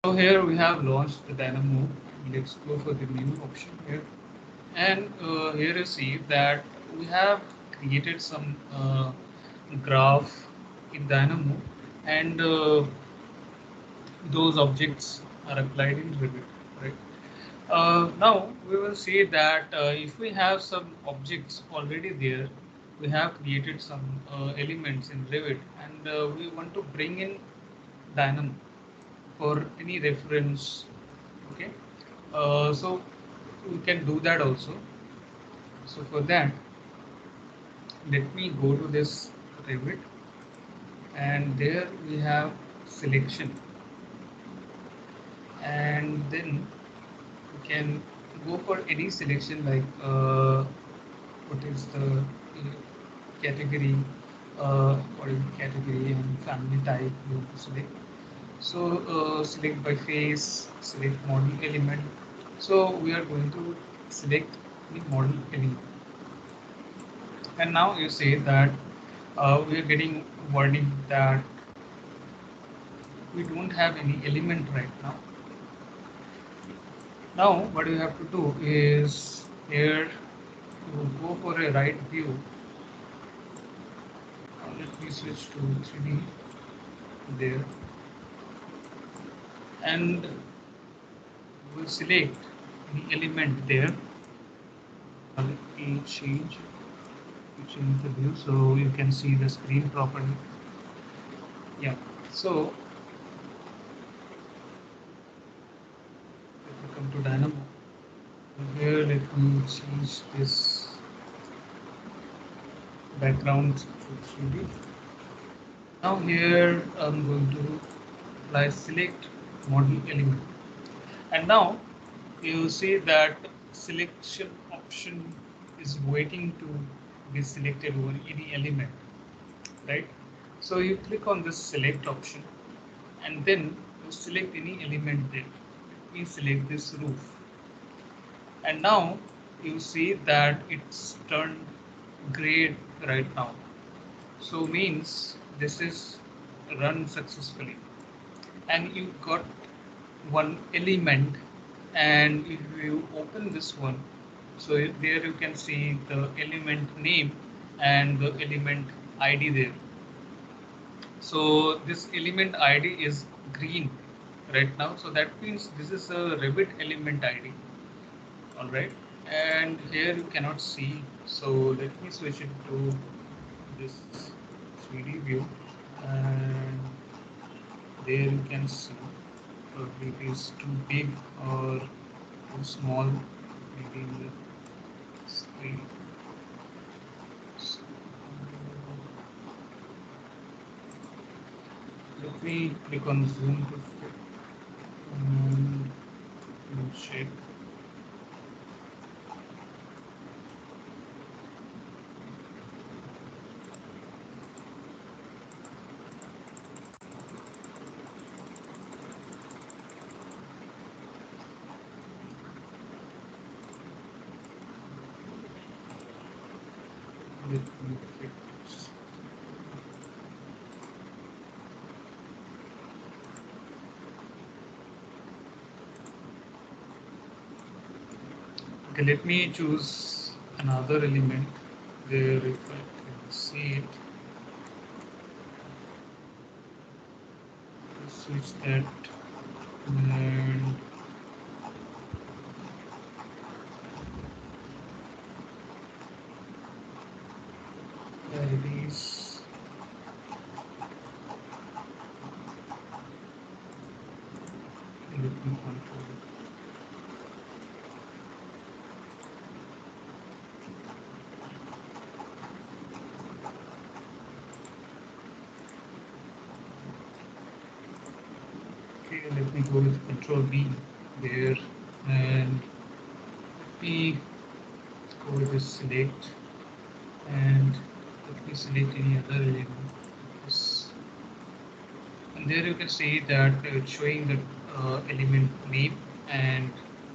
So here we have launched the Dynamo. Let's go for the new option here. And here you see that we have created some graph in Dynamo, and those objects are applied in Revit, right? Now we will see that if we have some objects already there, we have created some elements in Revit, and we want to bring in Dynamo for any reference. Okay, so we can do that also. So for that, let me go to this Revit, and there we have selection, and then we can go for any selection like what is the category, what is the category and family type you have to select. So select by face, select model element. So we are going to select the model element, and now you say that we are getting warning that we don't have any element right now. Now what you have to do is here you go for a right view. Let me switch to 3D there, and we'll select the element there. Let me change the view so you can see the screen properly. Yeah. So if we come to Dynamo, here let me change this background to 3D. Now here I'm going to apply select model element, and now you see that selection option is waiting to be selected over any element, right? So you click on this select option, and then you select any element there. Let me select this roof, and now you see that it's turned gray right now. So means this is run successfully, and you got one element. And if you open this one, so there you can see the element name and the element ID there. So this element ID is green right now, so that means this is a Revit element ID. All right, and here you cannot see, so let me switch it to this 3D view, and there you can see probably it is too big or too small, maybe in the screen. So, let me click on zoom to fit and shape. Let me fit this. Okay, let me choose another element there if I can see it. Switch that, and there it is. Let me control it. Okay, let me go with Control B there, and let me go with this select, and let me select any other element. This, and there you can see that it's showing the element name and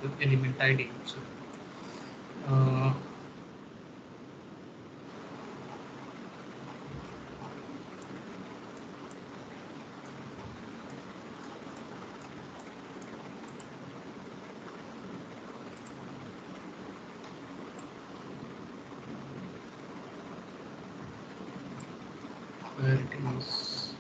the element ID. So uh, is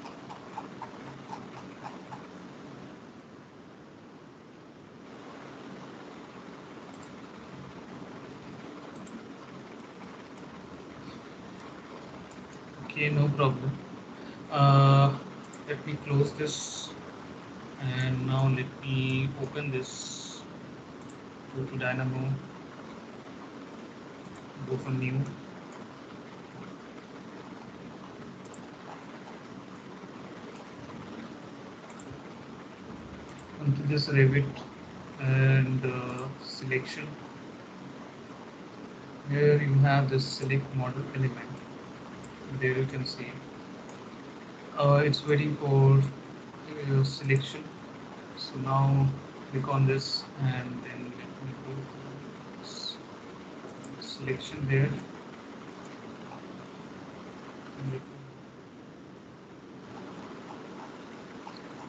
okay, no problem. uh, Let me close this, and now let me open this. Go to Dynamo, go for new. Come to this Revit and selection. Here you have this select model element. There you can see it's waiting for selection. So now click on this, and then let me go to selection there.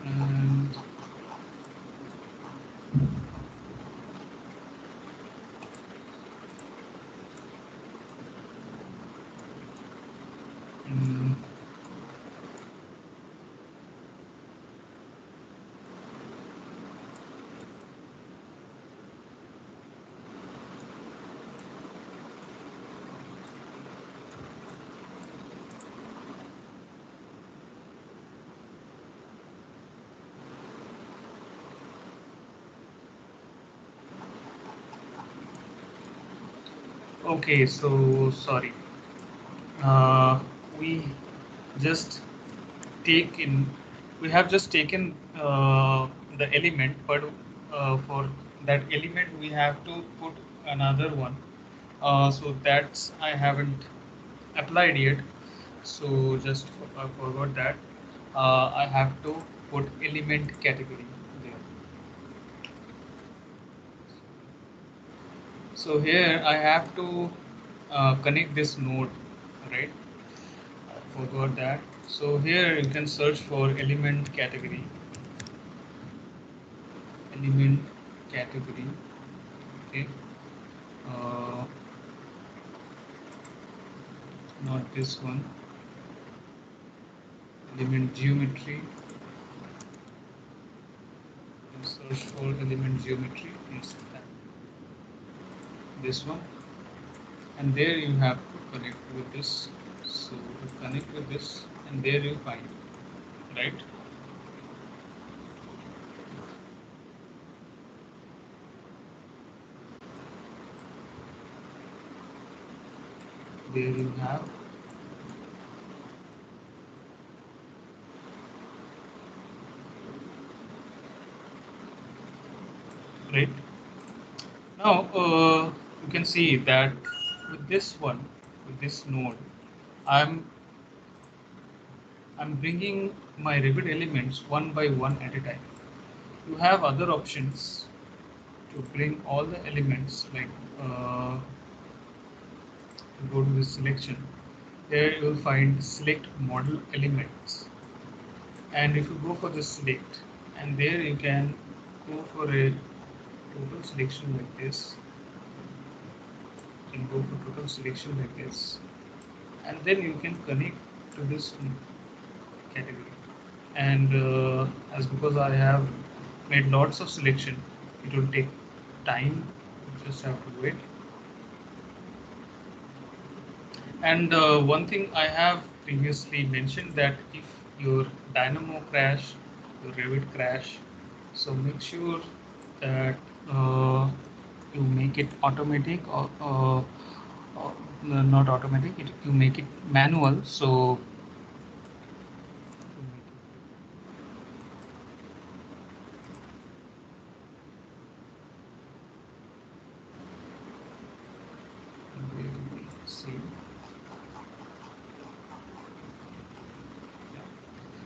And mm, okay, so sorry. Uh, we just take in we have just taken the element, but for that element we have to put another one. So that's I haven't applied yet. So just I forgot that I have to put element category there. So here I have to connect this node, right? I forgot that. So here you can search for element category. Element category. Okay. Uh, Not this one. Element geometry. Search for element geometry. Yes, this one. And there you have to connect with this. So you connect with this, and there you find, right? There you have. Right. Now you can see that with this one, with this node, I'm I'm bringing my Revit elements one by one at a time. You have other options to bring all the elements, like uh, go to the selection. Here you will find select model elements, and if you go for the select, and there you can go for a total selection like this. You can go for total selection like this, and then you can connect to this category. And as because I have made lots of selection, it will take time. You just have to wait. And one thing I have previously mentioned, that if your Dynamo crash, your Revit crash, so make sure that you make it automatic, or not automatic. You make it manual. So see,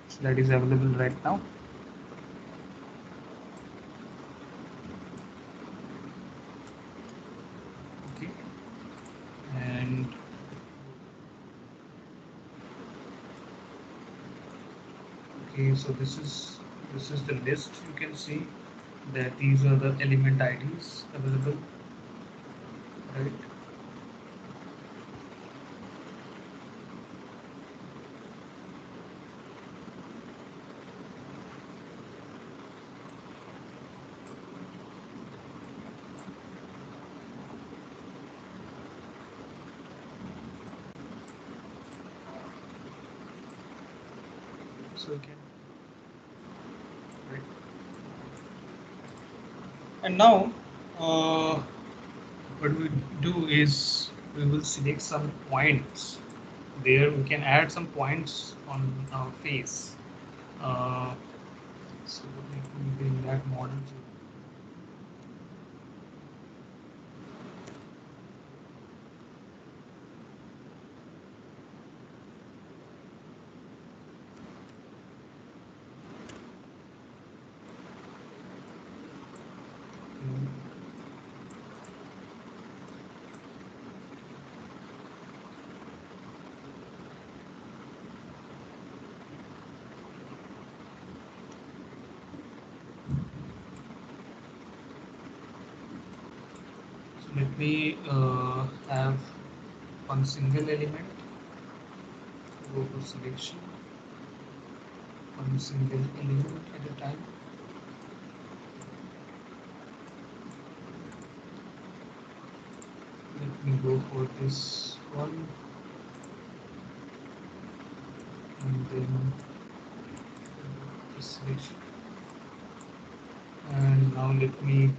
so that is available right now. Okay, and okay, so this is the list. You can see that these are the element IDs available, right? also you can, right? And now what we do is we will select some points. There we can add some points on our face. uh, so let me bring that model to. So let me have one single element, go to selection, one single element at a time. Let me go for this one, and then this selection. And now let me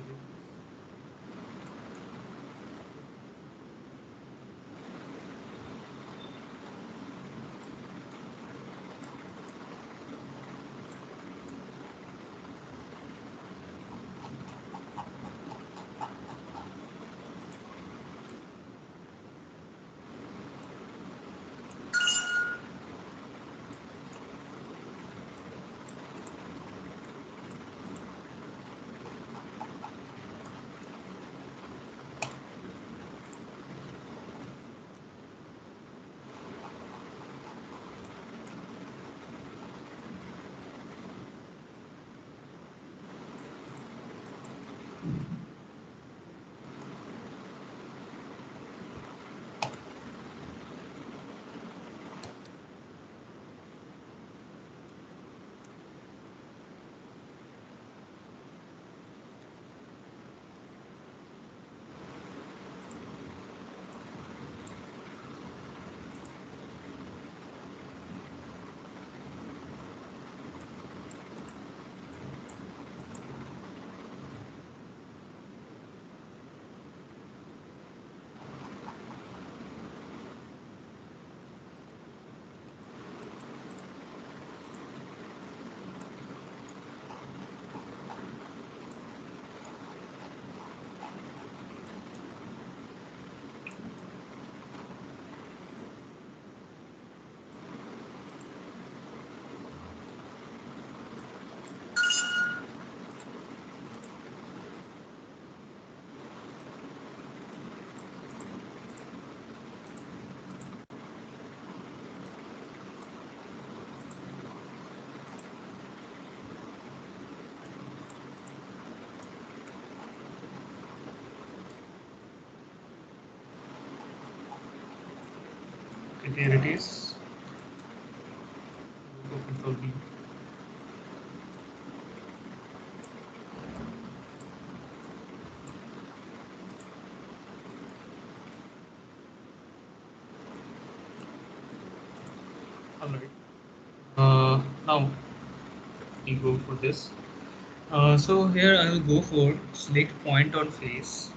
okay, there it is. Go Control V. All right. Now we go for this. So here I will go for select point on face,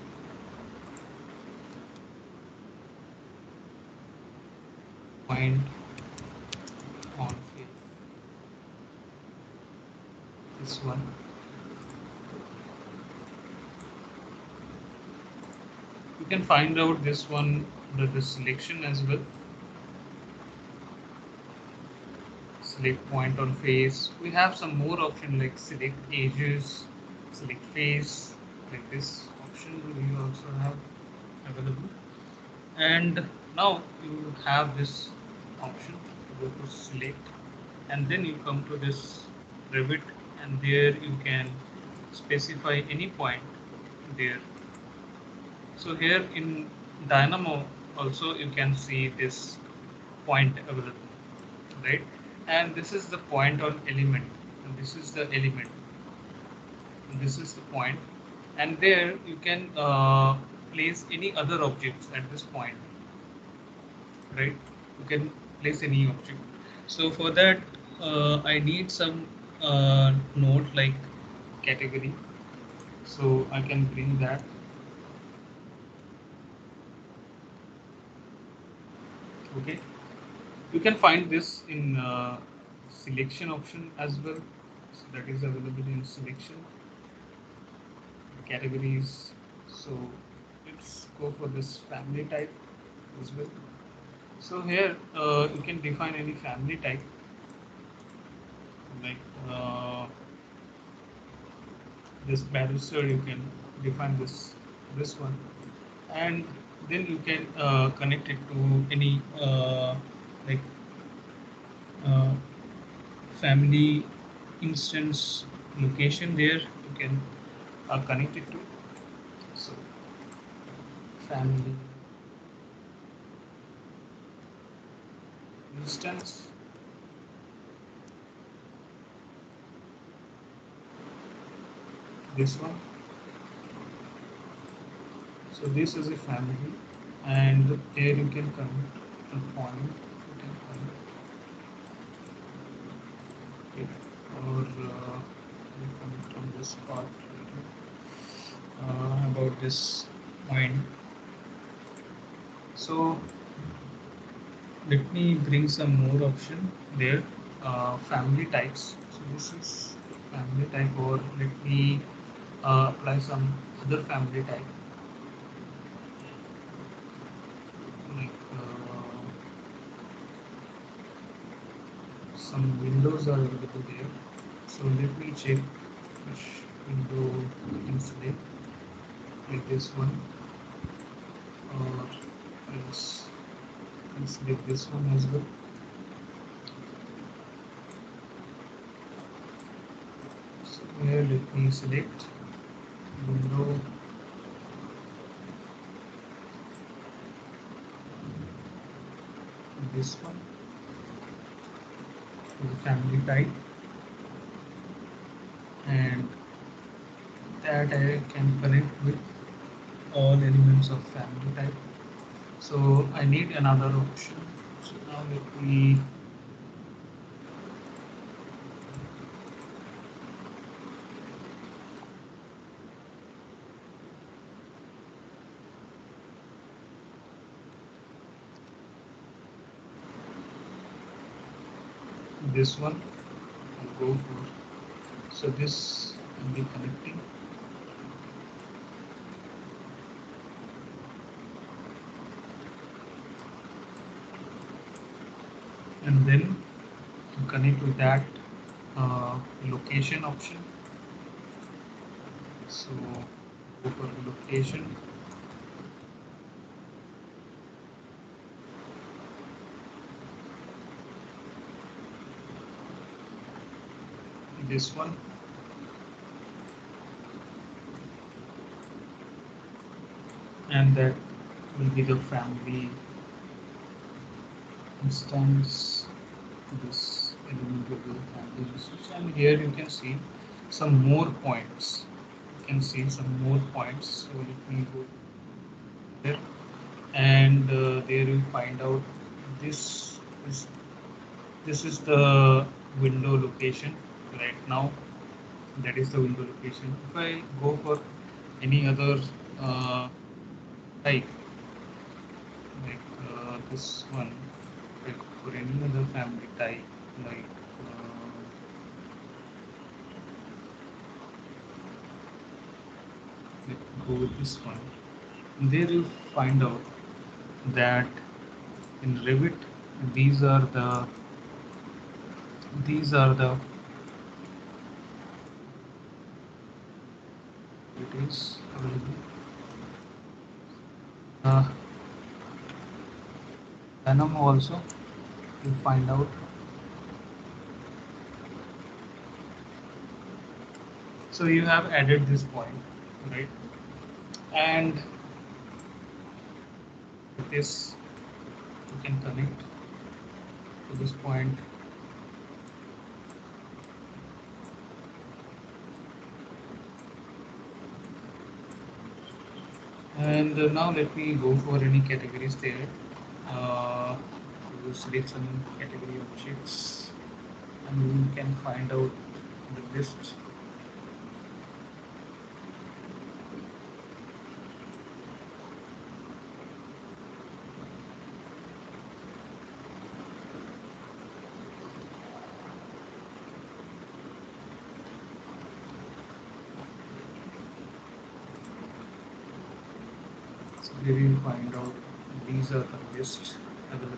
point on face, this one. You can find out this one under the selection as well. Select point on face. We have some more option like select edges, select face, like this option we also have available. And now you have this option, go to select, and then you come to this Revit, and there you can specify any point there. So here in Dynamo also you can see this point available, right? And this is the point on element, and this is the element, and this is the point, and there you can place any other objects at this point, right? You can place any object. So for that I need some node like category, so I can bring that. Okay, you can find this in selection option as well. So that is available in selection categories. So let's go for this family type as well. So here you can define any family type like this barrister. You can define this one, and then you can connect it to any like uh, family instance location. There you can connect it to. So family instance, this one. So this is a family, and there you can connect a point. You can connect it, or you connect on this part later, about this point. So let me bring some more option there. Family types. So this is family type, or let me apply some other family type like some windows are available there. So let me check which window I can select, like this one, or else I can select this one as well. So here let me select window, this one, the family type, and that I can connect with all elements of family type. So I need another option. So now let me this one and go for. So this will be connecting, and then you connect with that location option. So go for location, this one, and that will be the family instance. This element will be the family instance, and here you can see some more points. You can see some more points. So let me go there, and there you find out this is this is the window location right now. That is the window location. If I go for any other uh, type like this one, like for any other family type, like let's go with this one. There you find out that in Revit these are the it is available. Uh, Venom also you find out. So you have added this point, right? And with this you can connect to this point, and now let me go for any categories there. Uh, to select some category objects, you can find out the list. So here you find out these are the lists available.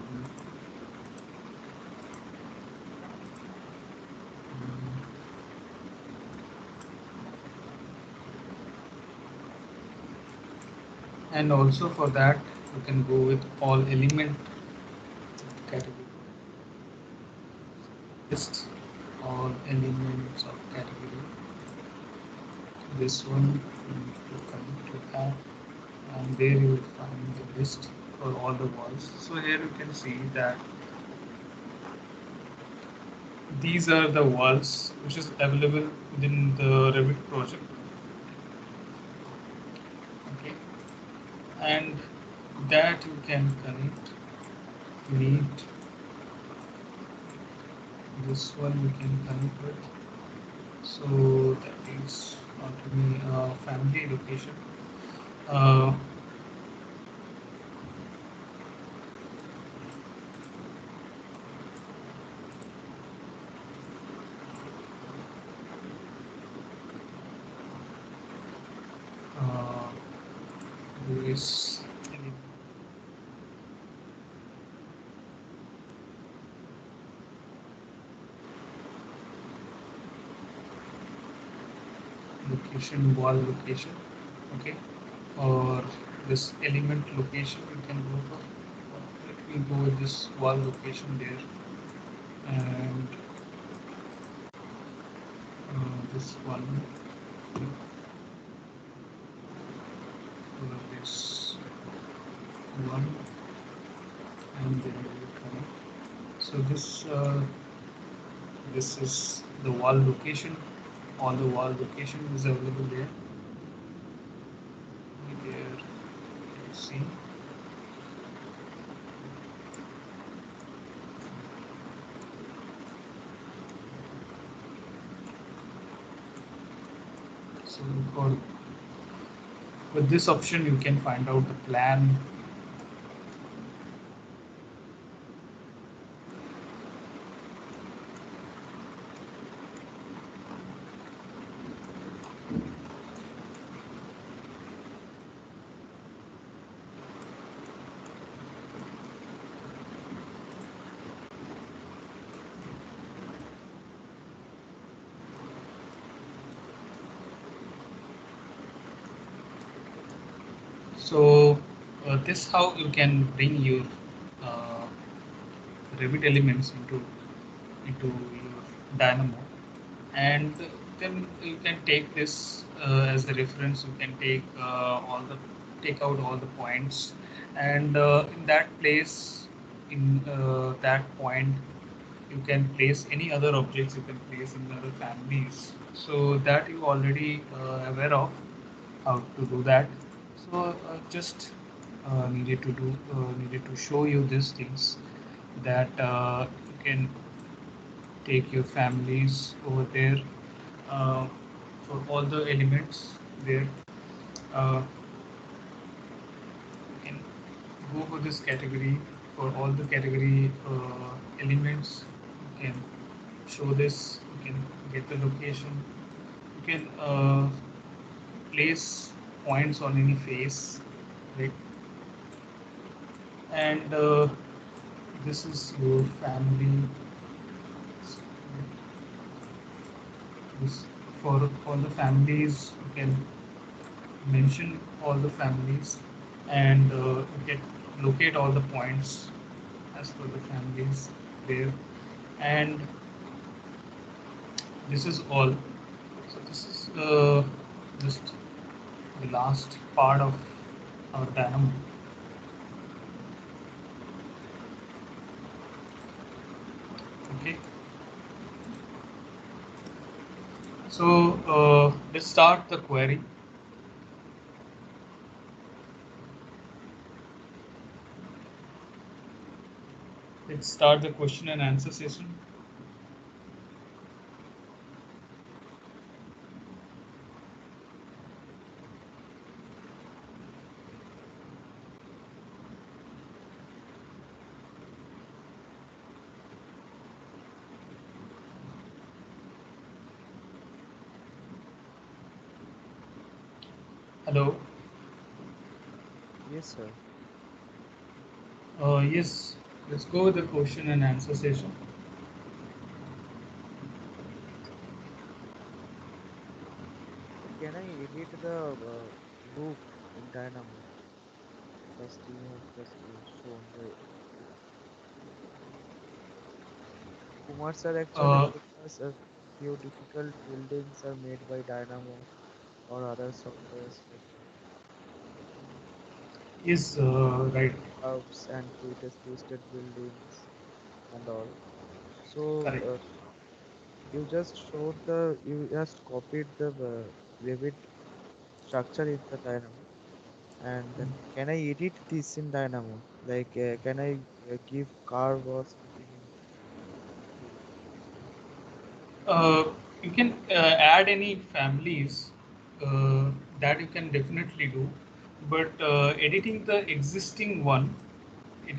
And also for that you can go with all element category. List all elements of category. This one you need to connect to that, and there you will find the list for all the walls. So here you can see that these are the walls which is available within the Revit project. Okay, and that you can connect. You need this one you can connect with. So that is not to be a family location. Uh, uh, there is location, wall location, okay, or this element location you can go for. Let me go with this wall location there, and this one for this one, and then we connect. So this is the wall location. All the wall location is available there. There, you see. So for with this option, you can find out the plan. So this how you can bring your uh, Revit elements into your Dynamo, and then you can take this as a reference. You can take out all the points, and in that place, in that point, you can place any other objects. You can place in other families. So that you already aware of how to do that. So just needed to show you these things that you can take your families over there uh, for all the elements there. You can go for this category for all the category elements. You can show this. You can get the location. You can place points on any face, right? And this is your family. This for all the families you can mention all the families, and you can locate all the points as per the families there. And this is all. So this is just the last part of our Dynamo. Okay, so let's start the query. Let's start the question and answer session. Hello. Yes, sir. Yes, let's go with the question and answer session. So can I edit the roof in Dynamo? First, you have just shown the. Kumar sir actually Uh, told us a few difficult buildings are made by Dynamo or other softwares like yes, right, curves and twisted buildings and all. So correct. you just copied the Revit structure in the Dynamo. And can I edit this in Dynamo? Like, can I give curve or something in? Uh, you can add any families that you can definitely do, but editing the existing one, you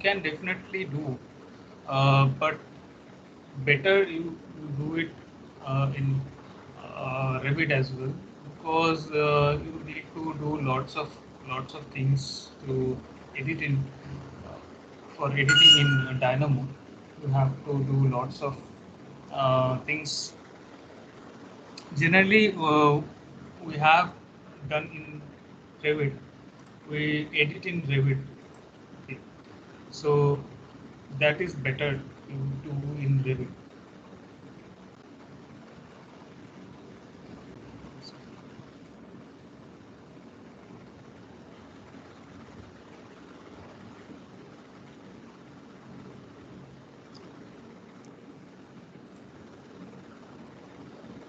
can definitely do, but better you do it in Revit as well, because you need to do lots of things to edit in for editing in Dynamo. You have to do lots of things. Generally, we have done in Revit. We edit in Revit. Okay. So that is better to do in Revit.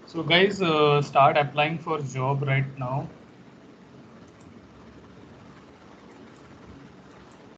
So guys, start applying for job right now.